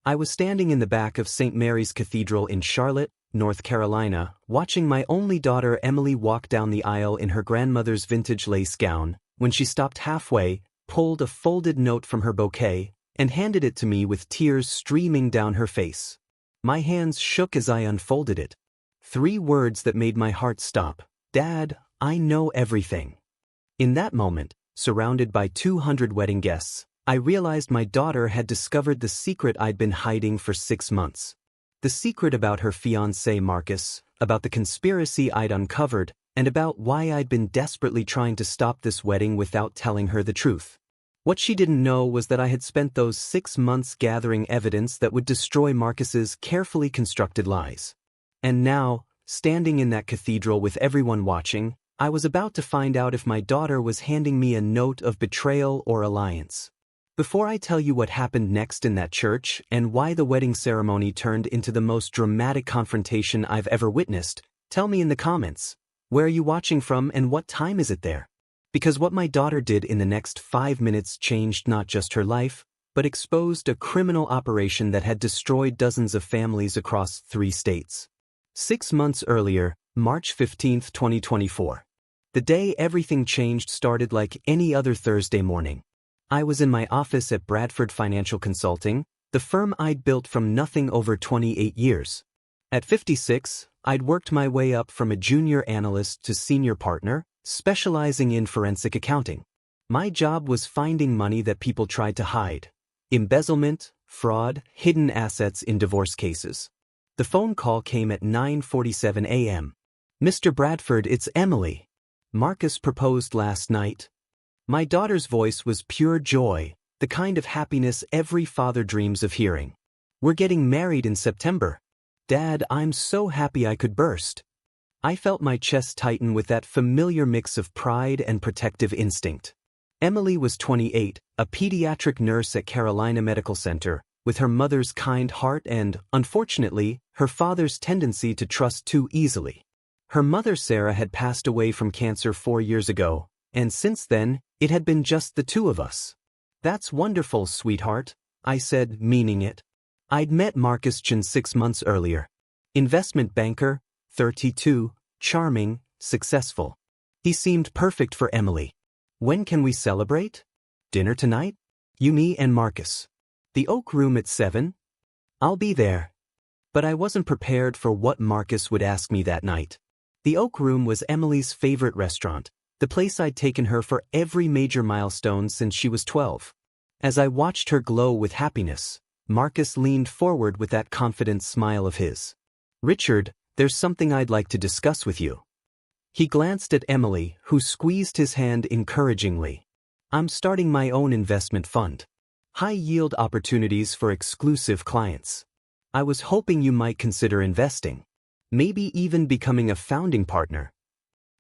I was standing in the back of St. Mary's Cathedral in Charlotte, North Carolina, watching my only daughter Emily walk down the aisle in her grandmother's vintage lace gown, when she stopped halfway, pulled a folded note from her bouquet, and handed it to me with tears streaming down her face. My hands shook as I unfolded it. 3 words that made my heart stop. Dad, I know everything. In that moment, surrounded by 200 wedding guests, I realized my daughter had discovered the secret I'd been hiding for 6 months. The secret about her fiancé Marcus, about the conspiracy I'd uncovered, and about why I'd been desperately trying to stop this wedding without telling her the truth. What she didn't know was that I had spent those 6 months gathering evidence that would destroy Marcus's carefully constructed lies. And now, standing in that cathedral with everyone watching, I was about to find out if my daughter was handing me a note of betrayal or alliance. Before I tell you what happened next in that church and why the wedding ceremony turned into the most dramatic confrontation I've ever witnessed, tell me in the comments, where are you watching from and what time is it there? Because what my daughter did in the next 5 minutes changed not just her life, but exposed a criminal operation that had destroyed dozens of families across 3 states. 6 months earlier, March 15, 2024. The day everything changed started like any other Thursday morning. I was in my office at Bradford Financial Consulting, the firm I'd built from nothing over 28 years. At 56, I'd worked my way up from a junior analyst to senior partner, specializing in forensic accounting. My job was finding money that people tried to hide. Embezzlement, fraud, hidden assets in divorce cases. The phone call came at 9:47 a.m. Mr. Bradford, it's Emily. Marcus proposed last night. My daughter's voice was pure joy, the kind of happiness every father dreams of hearing. We're getting married in September. Dad, I'm so happy I could burst. I felt my chest tighten with that familiar mix of pride and protective instinct. Emily was 28, a pediatric nurse at Carolina Medical Center, with her mother's kind heart and, unfortunately, her father's tendency to trust too easily. Her mother Sarah had passed away from cancer 4 years ago, and since then, it had been just the 2 of us. That's wonderful, sweetheart, I said, meaning it. I'd met Marcus 6 months earlier. Investment banker, 32, charming, successful. He seemed perfect for Emily. When can we celebrate? Dinner tonight? You, me, and Marcus. The Oak Room at 7? I'll be there. But I wasn't prepared for what Marcus would ask me that night. The Oak Room was Emily's favorite restaurant, the place I'd taken her for every major milestone since she was 12. As I watched her glow with happiness, Marcus leaned forward with that confident smile of his. Richard, there's something I'd like to discuss with you. He glanced at Emily, who squeezed his hand encouragingly. I'm starting my own investment fund. High-yield opportunities for exclusive clients. I was hoping you might consider investing. Maybe even becoming a founding partner.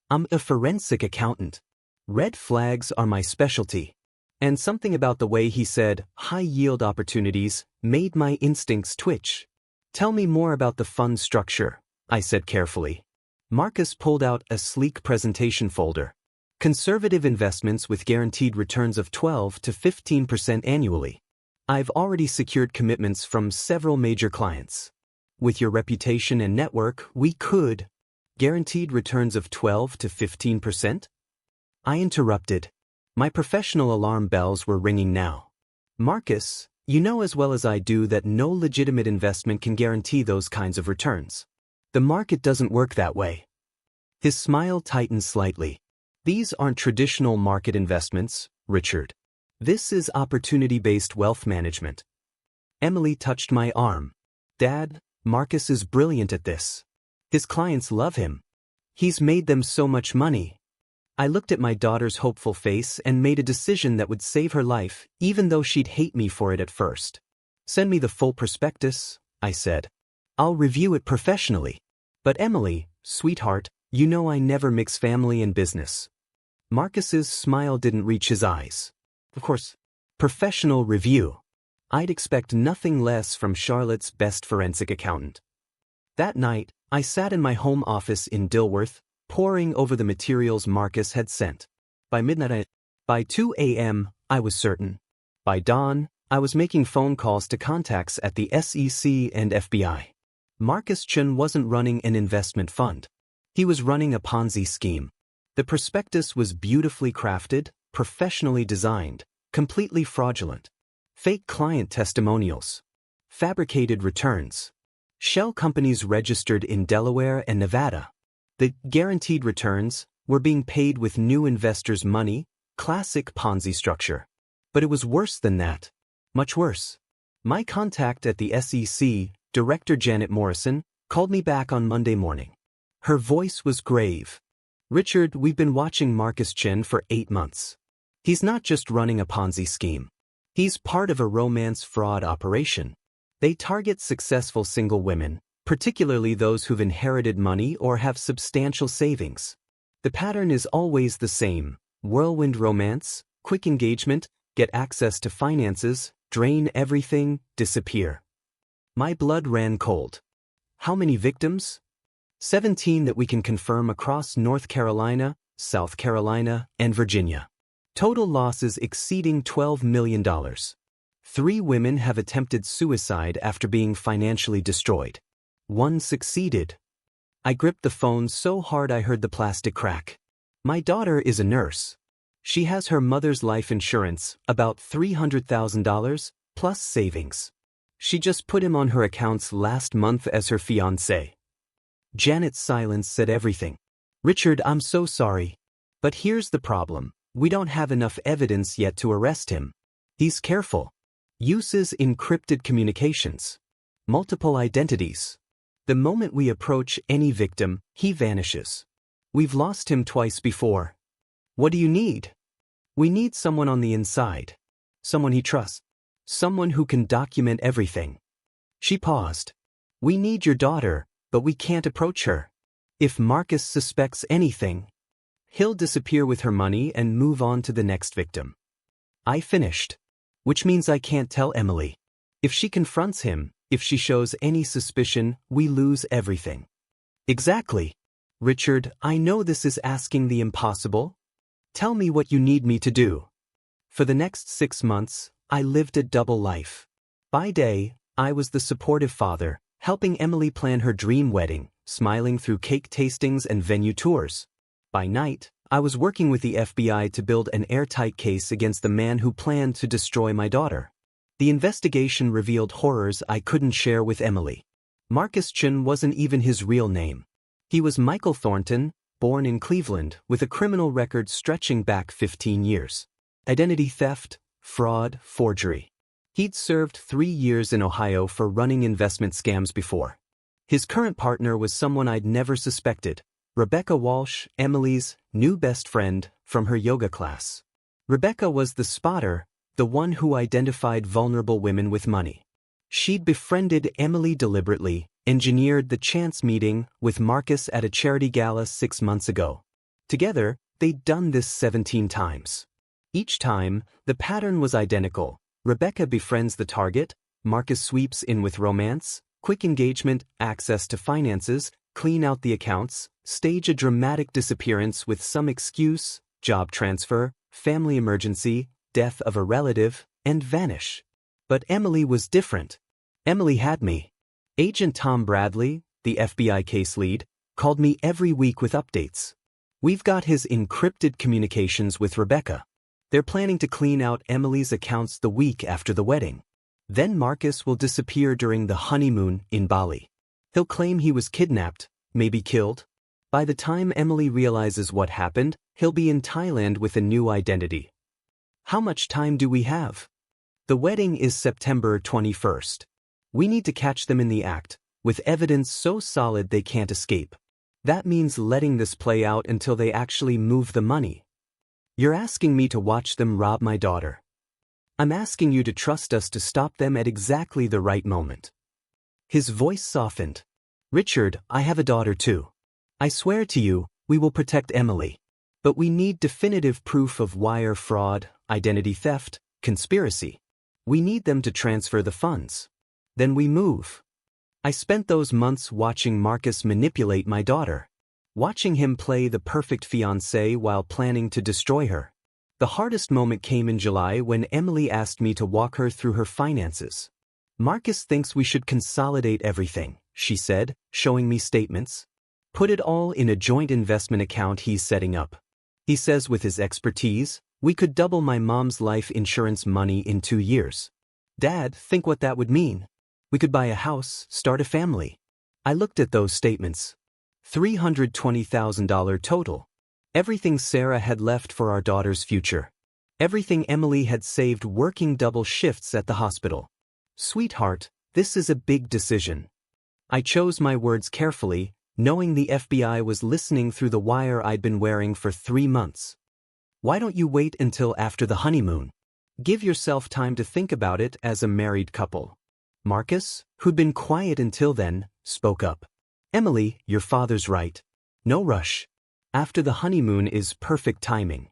I'm a forensic accountant. Red flags are my specialty. And something about the way he said, high-yield opportunities, made my instincts twitch. Tell me more about the fund structure, I said carefully. Marcus pulled out a sleek presentation folder. Conservative investments with guaranteed returns of 12 to 15% annually. I've already secured commitments from several major clients. With your reputation and network, we could. Guaranteed returns of 12 to 15%? I interrupted. My professional alarm bells were ringing now. Marcus, you know as well as I do that no legitimate investment can guarantee those kinds of returns. The market doesn't work that way. His smile tightened slightly. These aren't traditional market investments, Richard. This is opportunity-based wealth management. Emily touched my arm. Dad, Marcus is brilliant at this. His clients love him. He's made them so much money. I looked at my daughter's hopeful face and made a decision that would save her life, even though she'd hate me for it at first. Send me the full prospectus, I said. I'll review it professionally. But Emily, sweetheart, you know I never mix family and business. Marcus's smile didn't reach his eyes. Of course, professional review. I'd expect nothing less from Charlotte's best forensic accountant. That night, I sat in my home office in Dilworth, poring over the materials Marcus had sent. By midnight, by 2 a.m., I was certain. By dawn, I was making phone calls to contacts at the SEC and FBI. Marcus Chun wasn't running an investment fund. He was running a Ponzi scheme. The prospectus was beautifully crafted, professionally designed, completely fraudulent. Fake client testimonials. Fabricated returns. Shell companies registered in Delaware and Nevada. The guaranteed returns were being paid with new investors' money, classic Ponzi structure. But it was worse than that. Much worse. My contact at the SEC, Director Janet Morrison, called me back on Monday morning. Her voice was grave. "Richard, we've been watching Marcus Chun for 8 months. He's not just running a Ponzi scheme. He's part of a romance fraud operation. They target successful single women, particularly those who've inherited money or have substantial savings. The pattern is always the same: whirlwind romance, quick engagement, get access to finances, drain everything, disappear." My blood ran cold. How many victims? 17 that we can confirm across North Carolina, South Carolina, and Virginia. Total losses exceeding $12 million. 3 women have attempted suicide after being financially destroyed. 1 succeeded. I gripped the phone so hard I heard the plastic crack. My daughter is a nurse. She has her mother's life insurance, about $300,000, plus savings. She just put him on her accounts last month as her fiancé. Janet's silence said everything. "Richard, I'm so sorry. But here's the problem. We don't have enough evidence yet to arrest him. He's careful. Uses encrypted communications. Multiple identities. The moment we approach any victim, he vanishes. We've lost him twice before. What do you need?" "We need someone on the inside. Someone he trusts. Someone who can document everything." She paused. "We need your daughter, but we can't approach her. If Marcus suspects anything, he'll disappear with her money and move on to the next victim." I finished. "Which means I can't tell Emily. If she confronts him, if she shows any suspicion, we lose everything." "Exactly. Richard, I know this is asking the impossible. Tell me what you need me to do." For the next 6 months, I lived a double life. By day, I was the supportive father, helping Emily plan her dream wedding, smiling through cake tastings and venue tours. By night, I was working with the FBI to build an airtight case against the man who planned to destroy my daughter. The investigation revealed horrors I couldn't share with Emily. Marcus Chun wasn't even his real name. He was Michael Thornton, born in Cleveland, with a criminal record stretching back 15 years. Identity theft, fraud, forgery. He'd served 3 years in Ohio for running investment scams before. His current partner was someone I'd never suspected, Rebecca Walsh, Emily's new best friend from her yoga class. Rebecca was the spotter, the one who identified vulnerable women with money. She'd befriended Emily deliberately, engineered the chance meeting with Marcus at a charity gala 6 months ago. Together, they'd done this 17 times. Each time, the pattern was identical. Rebecca befriends the target, Marcus sweeps in with romance, quick engagement, access to finances, clean out the accounts, stage a dramatic disappearance with some excuse, job transfer, family emergency, death of a relative, and vanish. But Emily was different. Emily had me. Agent Tom Bradley, the FBI case lead, called me every week with updates. We've got his encrypted communications with Rebecca. They're planning to clean out Emily's accounts the week after the wedding. Then Marcus will disappear during the honeymoon in Bali. He'll claim he was kidnapped, maybe killed. By the time Emily realizes what happened, he'll be in Thailand with a new identity. How much time do we have? The wedding is September 21st. We need to catch them in the act, with evidence so solid they can't escape. That means letting this play out until they actually move the money. You're asking me to watch them rob my daughter. I'm asking you to trust us to stop them at exactly the right moment. His voice softened. Richard, I have a daughter too. I swear to you, we will protect Emily. But we need definitive proof of wire fraud, identity theft, conspiracy. We need them to transfer the funds. Then we move. I spent those months watching Marcus manipulate my daughter. Watching him play the perfect fiancé while planning to destroy her. The hardest moment came in July when Emily asked me to walk her through her finances. Marcus thinks we should consolidate everything, she said, showing me statements. Put it all in a joint investment account he's setting up. He says with his expertise, we could double my mom's life insurance money in 2 years. Dad, think what that would mean. We could buy a house, start a family. I looked at those statements. $320,000 total. Everything Sarah had left for our daughter's future. Everything Emily had saved working double shifts at the hospital. Sweetheart, this is a big decision. I chose my words carefully, knowing the FBI was listening through the wire I'd been wearing for 3 months. Why don't you wait until after the honeymoon? Give yourself time to think about it as a married couple. Marcus, who'd been quiet until then, spoke up. Emily, your father's right. No rush. After the honeymoon is perfect timing.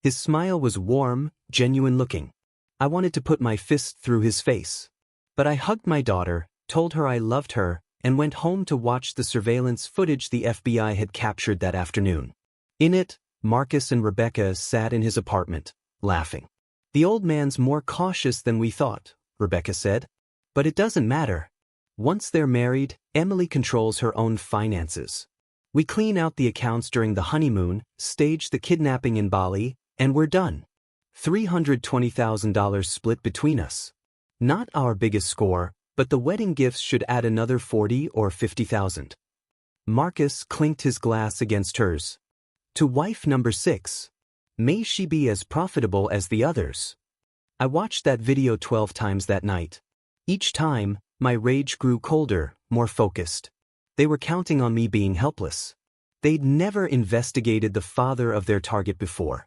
His smile was warm, genuine looking. I wanted to put my fist through his face. But I hugged my daughter, told her I loved her, and went home to watch the surveillance footage the FBI had captured that afternoon. In it, Marcus and Rebecca sat in his apartment, laughing. The old man's more cautious than we thought, Rebecca said. But it doesn't matter. Once they're married, Emily controls her own finances. We clean out the accounts during the honeymoon, stage the kidnapping in Bali, and we're done. $320,000 split between us. Not our biggest score, but the wedding gifts should add another $40,000 or $50,000. Marcus clinked his glass against hers. To wife number 6. May she be as profitable as the others. I watched that video 12 times that night. Each time, my rage grew colder, more focused. They were counting on me being helpless. They'd never investigated the father of their target before.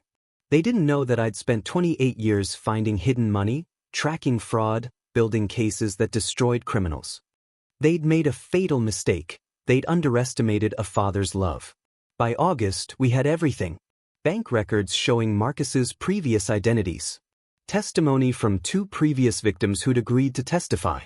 They didn't know that I'd spent 28 years finding hidden money, tracking fraud, building cases that destroyed criminals. They'd made a fatal mistake. They'd underestimated a father's love. By August, we had everything. Bank records showing Marcus's previous identities. Testimony from 2 previous victims who'd agreed to testify.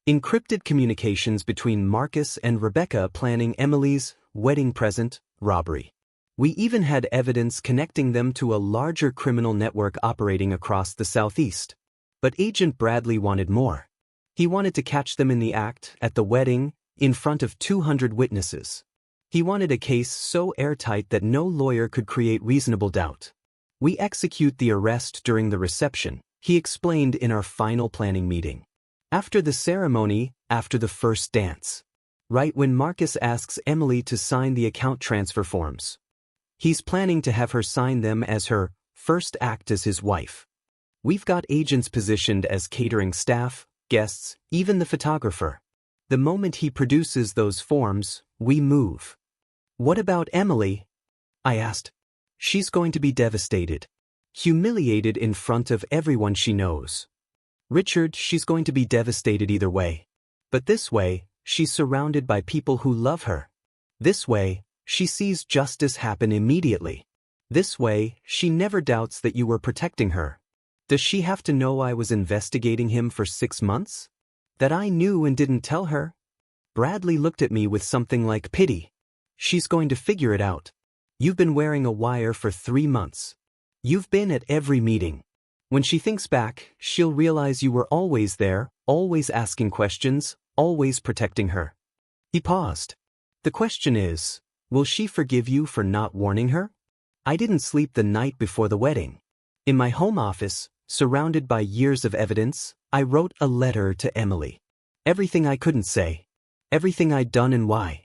Encrypted communications between Marcus and Rebecca planning Emily's wedding present robbery. We even had evidence connecting them to a larger criminal network operating across the Southeast. But Agent Bradley wanted more. He wanted to catch them in the act, at the wedding, in front of 200 witnesses. He wanted a case so airtight that no lawyer could create reasonable doubt. We execute the arrest during the reception, he explained in our final planning meeting. After the ceremony, after the first dance. Right when Marcus asks Emily to sign the account transfer forms. He's planning to have her sign them as her first act as his wife. We've got agents positioned as catering staff, guests, even the photographer. The moment he produces those forms, we move. What about Emily? I asked. She's going to be devastated. Humiliated in front of everyone she knows. Richard, she's going to be devastated either way. But this way, she's surrounded by people who love her. This way, she sees justice happen immediately. This way, she never doubts that you were protecting her. Does she have to know I was investigating him for 6 months? That I knew and didn't tell her? Bradley looked at me with something like pity. She's going to figure it out. You've been wearing a wire for 3 months. You've been at every meeting. When she thinks back, she'll realize you were always there, always asking questions, always protecting her. He paused. The question is, will she forgive you for not warning her? I didn't sleep the night before the wedding. In my home office, surrounded by years of evidence, I wrote a letter to Emily. Everything I couldn't say. Everything I'd done and why.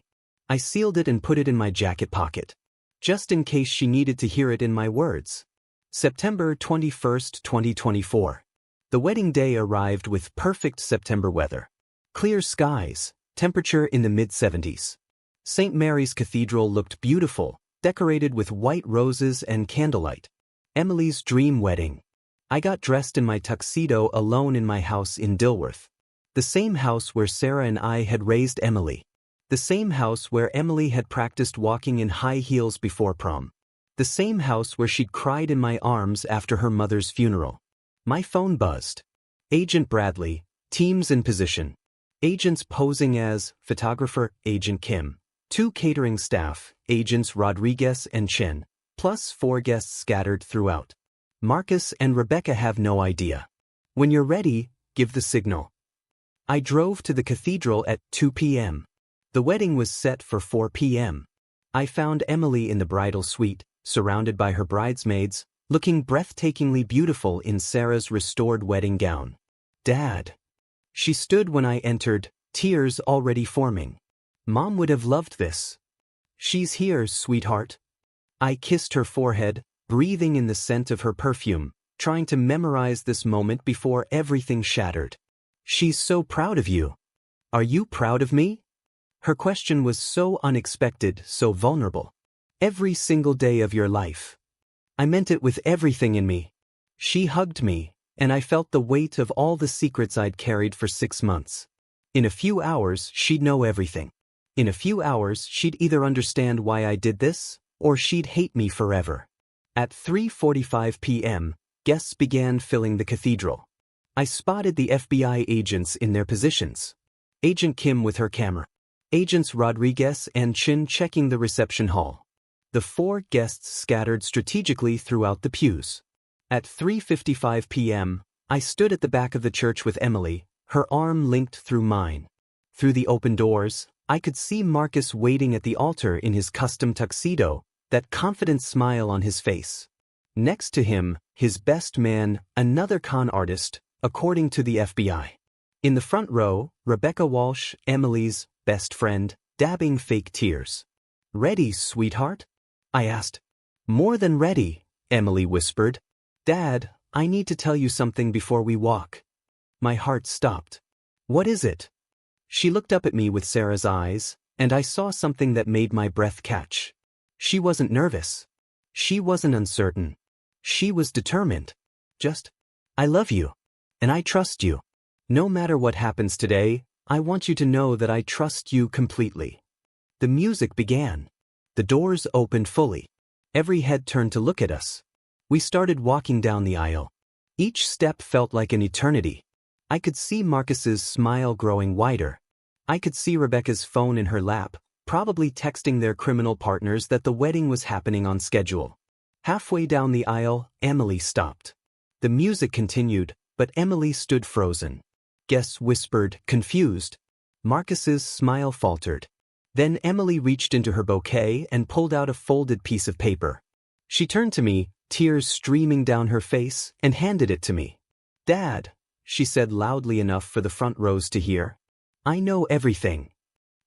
I sealed it and put it in my jacket pocket. Just in case she needed to hear it in my words. September 21st, 2024. The wedding day arrived with perfect September weather. Clear skies, temperature in the mid-70s. St. Mary's Cathedral looked beautiful, decorated with white roses and candlelight. Emily's dream wedding. I got dressed in my tuxedo alone in my house in Dilworth. The same house where Sarah and I had raised Emily. The same house where Emily had practiced walking in high heels before prom. The same house where she'd cried in my arms after her mother's funeral. My phone buzzed. Agent Bradley, teams in position. Agents posing as photographer, Agent Kim. 2 catering staff, Agents Rodriguez and Chen, plus 4 guests scattered throughout. Marcus and Rebecca have no idea. When you're ready, give the signal. I drove to the cathedral at 2 p.m. The wedding was set for 4 p.m. I found Emily in the bridal suite, surrounded by her bridesmaids, looking breathtakingly beautiful in Sarah's restored wedding gown. Dad. She stood when I entered, tears already forming. Mom would have loved this. She's here, sweetheart. I kissed her forehead, breathing in the scent of her perfume, trying to memorize this moment before everything shattered. She's so proud of you. Are you proud of me? Her question was so unexpected, so vulnerable. Every single day of your life. I meant it with everything in me. She hugged me, and I felt the weight of all the secrets I'd carried for 6 months. In a few hours, she'd know everything. In a few hours, she'd either understand why I did this, or she'd hate me forever. At 3:45 p.m., guests began filling the cathedral. I spotted the FBI agents in their positions. Agent Kim with her camera. Agents Rodriguez and Chin checking the reception hall. The 4 guests scattered strategically throughout the pews. At 3:55 p.m., I stood at the back of the church with Emily, her arm linked through mine. Through the open doors, I could see Marcus waiting at the altar in his custom tuxedo, that confident smile on his face. Next to him, his best man, another con artist, according to the FBI. In the front row, Rebecca Walsh, Emily's best friend, dabbing fake tears. Ready, sweetheart? I asked. More than ready, Emily whispered. Dad, I need to tell you something before we walk. My heart stopped. What is it? She looked up at me with Sarah's eyes, and I saw something that made my breath catch. She wasn't nervous. She wasn't uncertain. She was determined. Just, I love you. And I trust you. No matter what happens today, I want you to know that I trust you completely. The music began. The doors opened fully. Every head turned to look at us. We started walking down the aisle. Each step felt like an eternity. I could see Marcus's smile growing wider. I could see Rebecca's phone in her lap, probably texting their criminal partners that the wedding was happening on schedule. Halfway down the aisle, Emily stopped. The music continued, but Emily stood frozen. Guests whispered, confused. Marcus's smile faltered. Then Emily reached into her bouquet and pulled out a folded piece of paper. She turned to me, tears streaming down her face, and handed it to me. Dad, she said loudly enough for the front rows to hear. I know everything.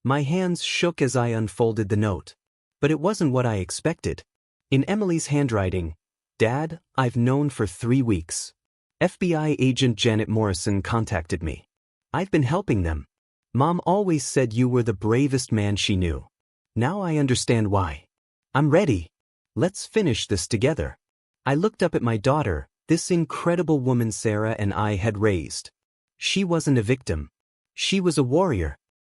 My hands shook as I unfolded the note. But it wasn't what I expected. In Emily's handwriting, Dad, I've known for 3 weeks. FBI agent Janet Morrison contacted me. I've been helping them. Mom always said you were the bravest man she knew. Now I understand why. I'm ready. Let's finish this together. I looked up at my daughter, this incredible woman Sarah and I had raised. She wasn't a victim. She was a warrior.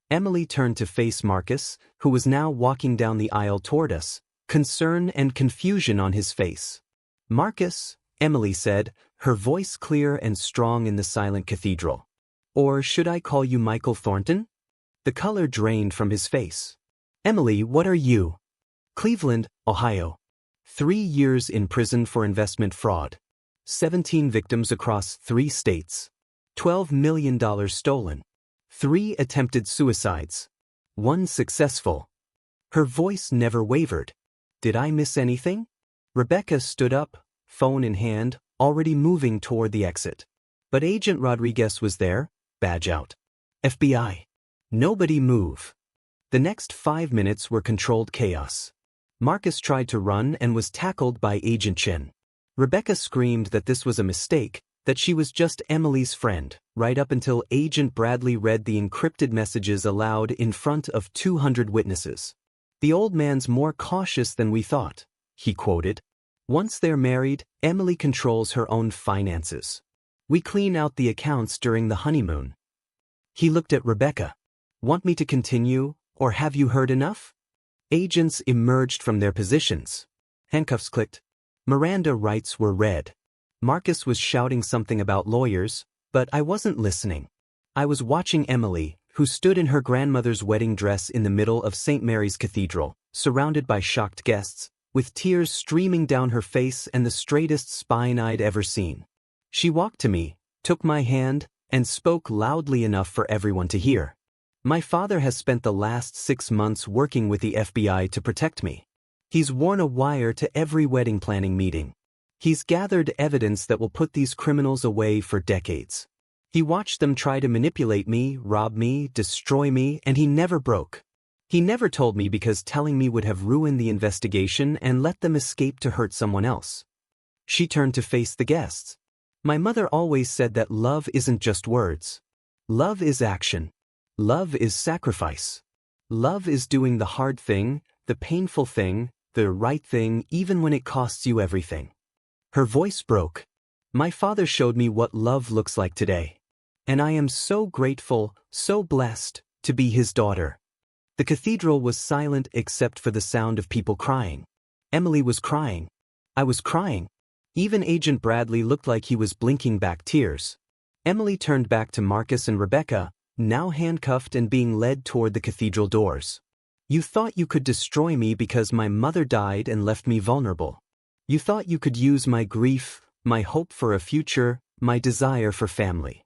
Emily turned to face Marcus, who was now walking down the aisle toward us, concern and confusion on his face. Marcus, Emily said, her voice clear and strong in the silent cathedral. Or should I call you Michael Thornton? The color drained from his face. Emily, what are you? Cleveland, Ohio. 3 years in prison for investment fraud. 17 victims across 3 states. $12 million stolen. 3 attempted suicides. 1 successful. Her voice never wavered. Did I miss anything? Rebecca stood up, phone in hand, already moving toward the exit. But Agent Rodriguez was there, badge out. FBI. Nobody move. The next 5 minutes were controlled chaos. Marcus tried to run and was tackled by Agent Chen. Rebecca screamed that this was a mistake, that she was just Emily's friend, right up until Agent Bradley read the encrypted messages aloud in front of 200 witnesses. The old man's more cautious than we thought, he quoted. Once they're married, Emily controls her own finances. We clean out the accounts during the honeymoon. He looked at Rebecca. Want me to continue, or have you heard enough? Agents emerged from their positions. Handcuffs clicked. Miranda rights were read. Marcus was shouting something about lawyers, but I wasn't listening. I was watching Emily, who stood in her grandmother's wedding dress in the middle of St. Mary's Cathedral, surrounded by shocked guests, with tears streaming down her face and the straightest spine I'd ever seen. She walked to me, took my hand, and spoke loudly enough for everyone to hear. My father has spent the last 6 months working with the FBI to protect me. He's worn a wire to every wedding planning meeting. He's gathered evidence that will put these criminals away for decades. He watched them try to manipulate me, rob me, destroy me, and he never broke. He never told me because telling me would have ruined the investigation and let them escape to hurt someone else. She turned to face the guests. My mother always said that love isn't just words. Love is action. Love is sacrifice. Love is doing the hard thing, the painful thing, the right thing, even when it costs you everything. Her voice broke. My father showed me what love looks like today. And I am so grateful, so blessed, to be his daughter. The cathedral was silent except for the sound of people crying. Emily was crying. I was crying. Even Agent Bradley looked like he was blinking back tears. Emily turned back to Marcus and Rebecca, now handcuffed and being led toward the cathedral doors. You thought you could destroy me because my mother died and left me vulnerable. You thought you could use my grief, my hope for a future, my desire for family.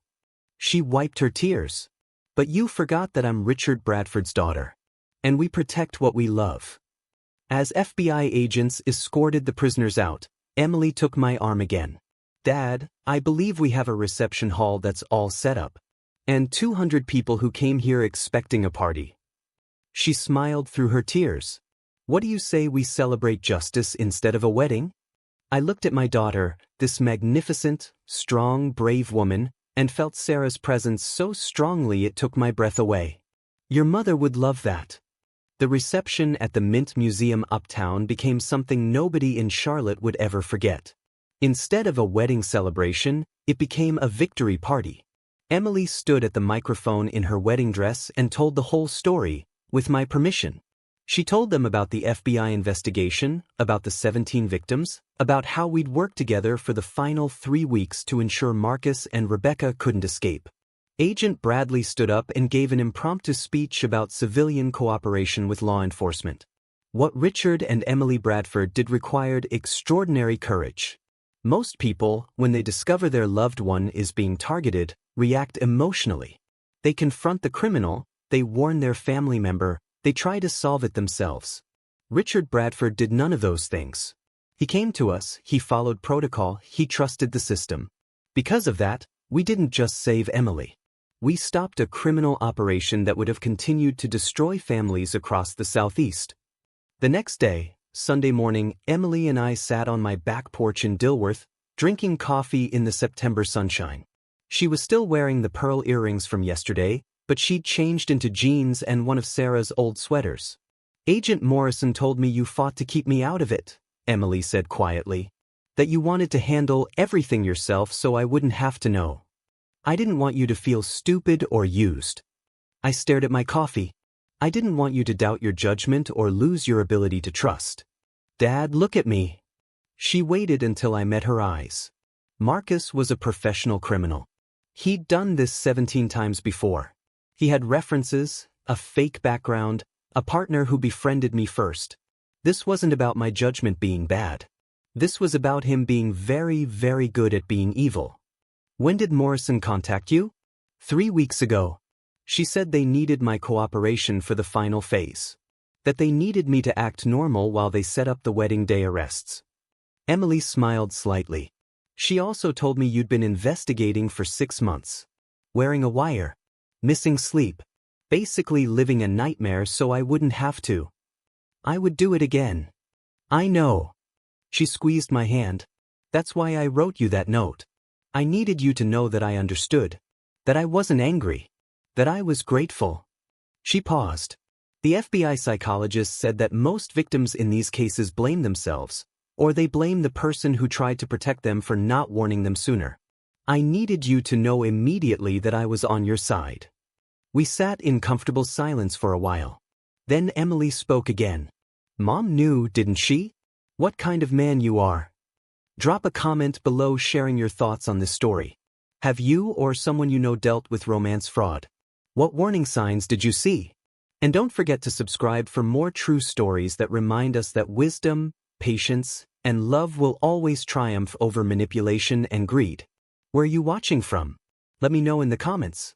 She wiped her tears. But you forgot that I'm Richard Bradford's daughter. And we protect what we love. As FBI agents escorted the prisoners out, Emily took my arm again. Dad, I believe we have a reception hall that's all set up. And 200 people who came here expecting a party. She smiled through her tears. What do you say we celebrate justice instead of a wedding? I looked at my daughter, this magnificent, strong, brave woman, and felt Sarah's presence so strongly it took my breath away. Your mother would love that. The reception at the Mint Museum uptown became something nobody in Charlotte would ever forget. Instead of a wedding celebration, it became a victory party. Emily stood at the microphone in her wedding dress and told the whole story, with my permission. She told them about the FBI investigation, about the 17 victims, about how we'd work together for the final 3 weeks to ensure Marcus and Rebecca couldn't escape. Agent Bradley stood up and gave an impromptu speech about civilian cooperation with law enforcement. What Richard and Emily Bradford did required extraordinary courage. Most people, when they discover their loved one is being targeted, react emotionally. They confront the criminal, they warn their family member, they try to solve it themselves. Richard Bradford did none of those things. He came to us, he followed protocol, he trusted the system. Because of that, we didn't just save Emily. We stopped a criminal operation that would have continued to destroy families across the Southeast. The next day, Sunday morning, Emily and I sat on my back porch in Dilworth, drinking coffee in the September sunshine. She was still wearing the pearl earrings from yesterday, but she'd changed into jeans and one of Sarah's old sweaters. Agent Morrison told me you fought to keep me out of it, Emily said quietly. That you wanted to handle everything yourself so I wouldn't have to know. I didn't want you to feel stupid or used. I stared at my coffee. I didn't want you to doubt your judgment or lose your ability to trust. Dad, look at me. She waited until I met her eyes. Marcus was a professional criminal. He'd done this 17 times before. He had references, a fake background, a partner who befriended me first. This wasn't about my judgment being bad. This was about him being very, very good at being evil. When did Morrison contact you? 3 weeks ago. She said they needed my cooperation for the final phase. That they needed me to act normal while they set up the wedding day arrests. Emily smiled slightly. She also told me you'd been investigating for 6 months. Wearing a wire. Missing sleep. Basically living a nightmare so I wouldn't have to. I would do it again. I know. She squeezed my hand. That's why I wrote you that note. I needed you to know that I understood. That I wasn't angry. That I was grateful. She paused. The FBI psychologist said that most victims in these cases blame themselves, or they blame the person who tried to protect them for not warning them sooner. I needed you to know immediately that I was on your side. We sat in comfortable silence for a while. Then Emily spoke again. Mom knew, didn't she? What kind of man you are. Drop a comment below sharing your thoughts on this story. Have you or someone you know dealt with romance fraud? What warning signs did you see? And don't forget to subscribe for more true stories that remind us that wisdom, patience, and love will always triumph over manipulation and greed. Where are you watching from? Let me know in the comments.